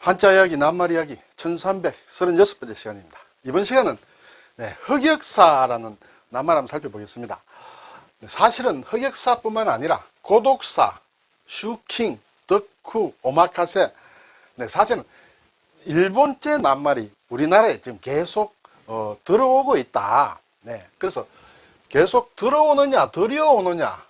한자 이야기, 낱말 이야기 1336번째 시간입니다. 이번 시간은 흑역사라는 낱말 한번 살펴보겠습니다. 사실은 흑역사뿐만 아니라 고독사, 슈킹, 덕후, 오마카세 사실은 일본제 낱말이 우리나라에 지금 계속 들어오고 있다. 그래서 계속 들어오느냐 들여오느냐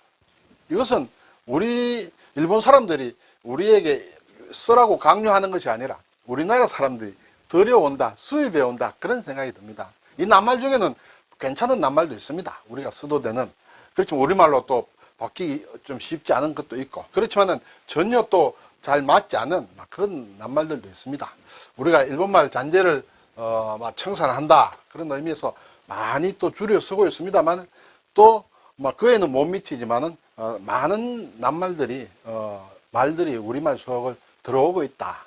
이것은 우리 일본 사람들이 우리에게 쓰라고 강요하는 것이 아니라 우리나라 사람들이 들여온다, 수입해온다 그런 생각이 듭니다. 이 낱말 중에는 괜찮은 낱말도 있습니다. 우리가 써도 되는. 그렇지만 우리말로 또 바뀌기 좀 쉽지 않은 것도 있고 그렇지만은 전혀 또 잘 맞지 않은 그런 낱말들도 있습니다. 우리가 일본말 잔재를 청산한다 그런 의미에서 많이 또 줄여 쓰고 있습니다만 또 그에는 못 미치지만은 많은 낱말들이 말들이 우리말 속을 들어오고 있다.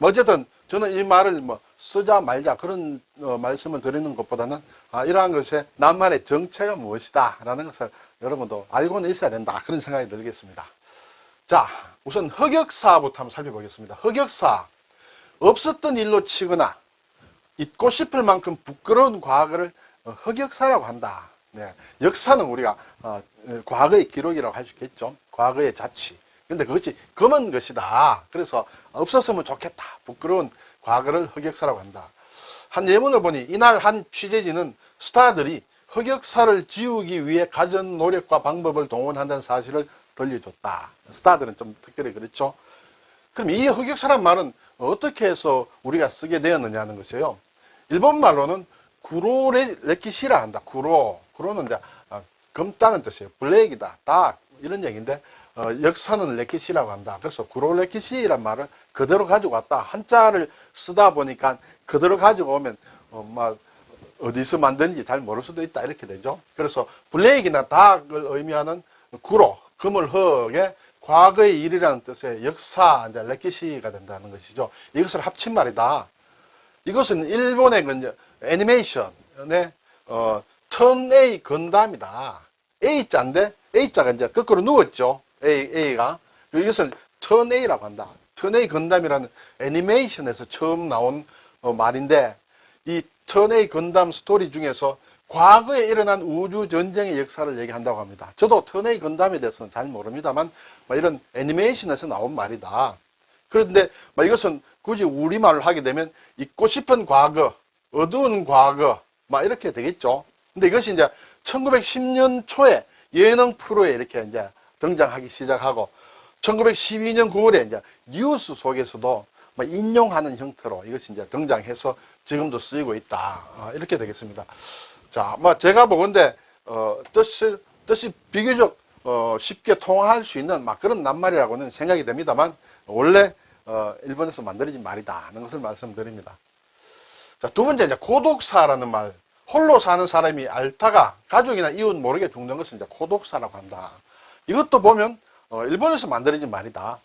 어쨌든 저는 이 말을 쓰자 말자 그런 말씀을 드리는 것보다는 이러한 것의 낱말의 정체가 무엇이다 라는 것을 여러분도 알고는 있어야 된다 그런 생각이 들겠습니다. 자, 우선 흑역사부터 한번 살펴보겠습니다. 흑역사, 없었던 일로 치거나 잊고 싶을 만큼 부끄러운 과거를 흑역사라고 한다. 역사는 우리가 과거의 기록이라고 할 수 있겠죠. 과거의 자치. 근데 그것이 검은 것이다. 그래서 없었으면 좋겠다. 부끄러운 과거를 흑역사라고 한다. 한 예문을 보니 이날 한 취재진은 스타들이 흑역사를 지우기 위해 가진 노력과 방법을 동원한다는 사실을 들려줬다. 스타들은 좀 특별히 그렇죠. 그럼 이 흑역사란 말은 어떻게 해서 우리가 쓰게 되었느냐는 것이에요. 일본 말로는 구로레키시라 한다. 구로는 이제 검다는 뜻이에요. 블랙이다, 딱 이런 얘기인데 역사는 레키시라고 한다. 그래서 구로레키시란 말을 그대로 가지고 왔다. 한자를 쓰다 보니까 그대로 가지고 오면 어디서 만드는지 잘 모를 수도 있다 이렇게 되죠. 그래서 블랙이나 닭을 의미하는 구로, 금을 흑에 과거의 일이라는 뜻의 역사, 이제 레키시가 된다는 것이죠. 이것을 합친 말이다. 이것은 일본의 애니메이션의 턴 A 건담이다. A자인데 A자가 이제 거꾸로 누웠죠. A가. 이것을 턴 A라고 한다. 턴 A 건담이라는 애니메이션에서 처음 나온 말인데 이 턴 A 건담 스토리 중에서 과거에 일어난 우주 전쟁의 역사를 얘기한다고 합니다. 저도 턴 A 건담에 대해서는 잘 모릅니다만 이런 애니메이션에서 나온 말이다. 그런데 이것은 굳이 우리말로 하게 되면 잊고 싶은 과거, 어두운 과거 이렇게 되겠죠. 근데 이것이 이제 1910년 초에 예능 프로에 이렇게 이제 등장하기 시작하고 1912년 9월에 이제 뉴스 속에서도 인용하는 형태로 이것이 이제 등장해서 지금도 쓰이고 있다. 이렇게 되겠습니다. 자, 제가 보건대 뜻이 비교적 쉽게 통할 수 있는 그런 낱말이라고는 생각이 됩니다만 원래 일본에서 만들어진 말이다 하는 것을 말씀드립니다. 자, 두 번째 이제 고독사라는 말. 홀로 사는 사람이 앓다가 가족이나 이웃 모르게 죽는 것을 이제 고독사라고 한다. 이것도 보면 일본에서 만들어진 말이다.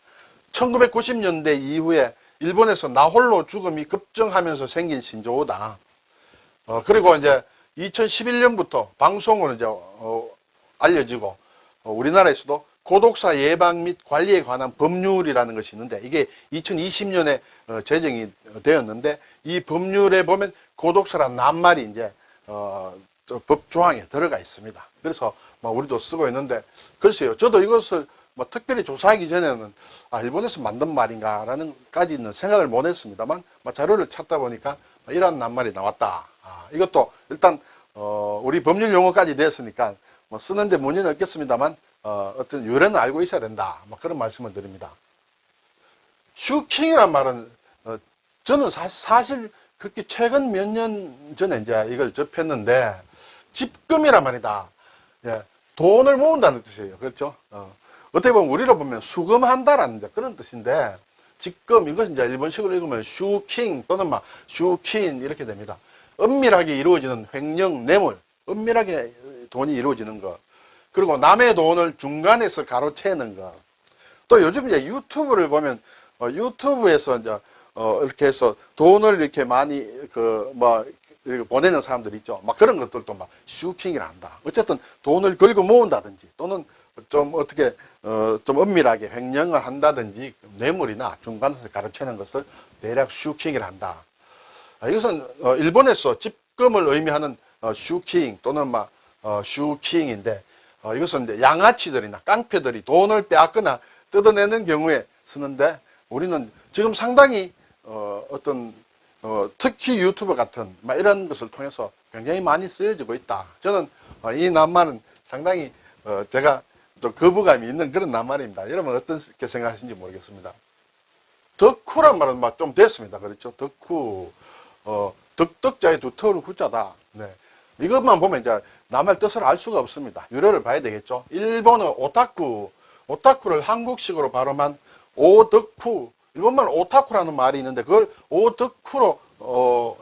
1990년대 이후에 일본에서 나 홀로 죽음이 급증하면서 생긴 신조어다. 그리고 이제 2011년부터 방송으로 이제 알려지고 우리나라에서도 고독사 예방 및 관리에 관한 법률이라는 것이 있는데 이게 2020년에 제정이 되었는데 이 법률에 보면 고독사라는 낱말이 이제 법 조항에 들어가 있습니다. 그래서 우리도 쓰고 있는데 글쎄요, 저도 이것을 특별히 조사하기 전에는 일본에서 만든 말인가라는 까지는 생각을 못 했습니다만 자료를 찾다 보니까 이런 낱말이 나왔다. 이것도 일단 우리 법률 용어까지 됐으니까 쓰는데 문제는 없겠습니다만 어떤 유래는 알고 있어야 된다. 그런 말씀을 드립니다. 슈킹이란 말은 저는 사실 그렇게 최근 몇 년 전에 이제 이걸 접했는데 집금이란 말이다. 돈을 모은다는 뜻이에요. 그렇죠? 어떻게 보면 우리로 보면 수금한다라는 그런 뜻인데 집금 이것은 이제 일본식으로 읽으면 슈킹 또는 슈킨 이렇게 됩니다. 은밀하게 이루어지는 횡령, 뇌물, 은밀하게 돈이 이루어지는 것. 그리고 남의 돈을 중간에서 가로채는 것. 또 요즘 이제 유튜브를 보면 유튜브에서 이제 이렇게 해서 돈을 이렇게 많이 이렇게 보내는 사람들 있죠. 그런 것들도 슈킹이라 한다. 어쨌든 돈을 걸고 모은다든지 또는 좀 어떻게 좀 엄밀하게 횡령을 한다든지 뇌물이나 중간에서 가로채는 것을 대략 슈킹이라 한다. 이것은 일본에서 집금을 의미하는 슈킹 또는 막 슈킹인데 이것은 이제 양아치들이나 깡패들이 돈을 빼앗거나 뜯어내는 경우에 쓰는데 우리는 지금 상당히 어떤 특히 유튜브 같은 막 이런 것을 통해서 굉장히 많이 쓰여지고 있다. 저는 이 낱말은 상당히 제가 좀 거부감이 있는 그런 낱말입니다. 여러분 어떻게 생각하시는지 모르겠습니다. 덕후란 말은 막 좀 됐습니다. 그렇죠? 덕후, 덕덕자의 두터울 후자다. 네. 이것만 보면 이제 낱말 뜻을 알 수가 없습니다. 유래를 봐야 되겠죠. 일본어 오타쿠를 한국식으로 발음한 오덕후, 일본말 오타쿠라는 말이 있는데 그걸 오덕후로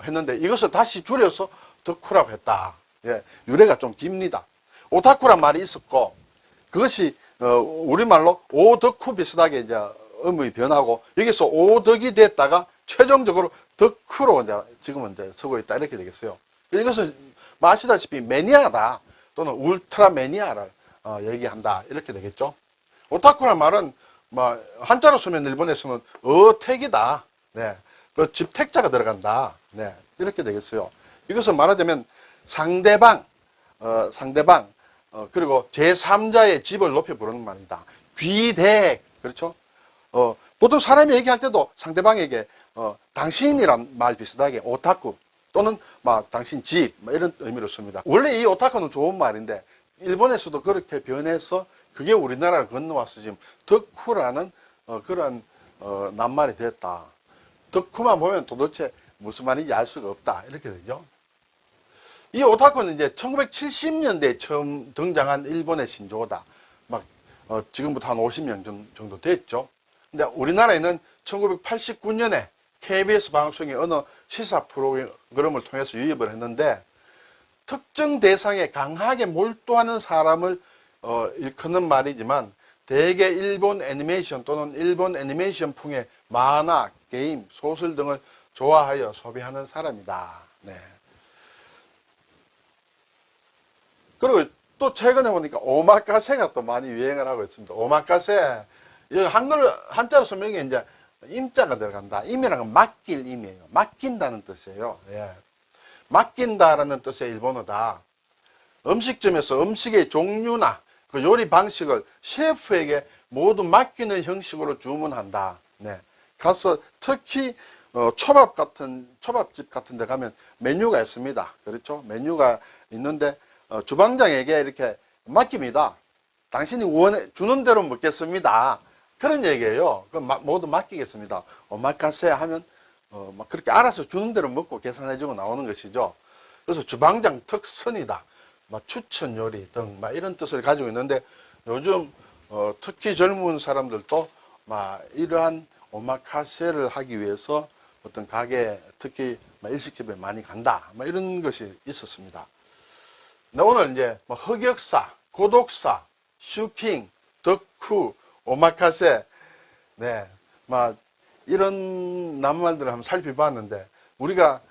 했는데 이것을 다시 줄여서 덕후라고 했다. 예, 유래가 좀 깁니다. 오타쿠란 말이 있었고 그것이 우리말로 오덕후 비슷하게 이제 음이 변하고 여기서 오덕이 됐다가 최종적으로 덕후로 이제 지금은 이제 쓰고 있다 이렇게 되겠어요. 이것은 아시다시피 매니아다 또는 울트라 매니아를 얘기한다 이렇게 되겠죠. 오타쿠란 말은 뭐 한자로 쓰면 일본에서는 어택이다. 네, 그 집택자가 들어간다. 네, 이렇게 되겠어요. 이것은 말하자면 상대방 그리고 제3자의 집을 높여 부르는 말이다. 귀댁 그렇죠. 보통 사람이 얘기할 때도 상대방에게 당신이란 말 비슷하게 오타쿠 또는 막 당신 집 이런 의미로 씁니다. 원래 이 오타쿠는 좋은 말인데 일본에서도 그렇게 변해서 그게 우리나라를 건너와서 지금 덕후라는 그런 낱말이 됐다. 덕후만 보면 도대체 무슨 말인지 알 수가 없다 이렇게 되죠. 이 오타쿠는 이제 1970년대에 처음 등장한 일본의 신조어다. 막 지금부터 한 50년 정도 됐죠. 근데 우리나라에는 1989년에 KBS 방송의 어느 시사 프로그램을 통해서 유입을 했는데 특정 대상에 강하게 몰두하는 사람을 일컫는 말이지만 대개 일본 애니메이션 또는 일본 애니메이션풍의 만화, 게임, 소설 등을 좋아하여 소비하는 사람이다. 네. 그리고 또 최근에 보니까 오마카세가 또 많이 유행을 하고 있습니다. 오마카세. 한자로 설명이 이제 임자가 들어간다. 임이라는 건 맡길 임이에요. 맡긴다는 뜻이에요. 예. 맡긴다라는 뜻의 일본어다. 음식점에서 음식의 종류나 그 요리 방식을 셰프에게 모두 맡기는 형식으로 주문한다. 네. 가서 특히 초밥집 같은 데 가면 메뉴가 있습니다. 그렇죠? 메뉴가 있는데 주방장에게 이렇게 맡깁니다. 당신이 주는 대로 먹겠습니다. 그런 얘기예요. 모두 맡기겠습니다. 오마카세 하면 막 그렇게 알아서 주는 대로 먹고 계산해주고 나오는 것이죠. 그래서 주방장 특선이다. 막 추천 요리 등 막 이런 뜻을 가지고 있는데 요즘 특히 젊은 사람들도 막 이러한 오마카세를 하기 위해서 어떤 가게 특히 일식집에 많이 간다. 막 이런 것이 있었습니다. 오늘 이제 흑역사, 고독사, 슈킹, 덕후, 오마카세, 네, 이런 낱말들을 한번 살펴봤는데 우리가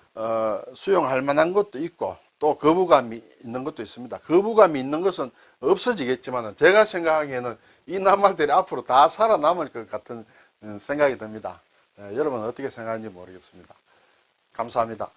수용할 만한 것도 있고 또 거부감이 있는 것도 있습니다. 거부감이 있는 것은 없어지겠지만 제가 생각하기에는 이 낱말들이 앞으로 다 살아남을 것 같은 생각이 듭니다. 여러분 어떻게 생각하는지 모르겠습니다. 감사합니다.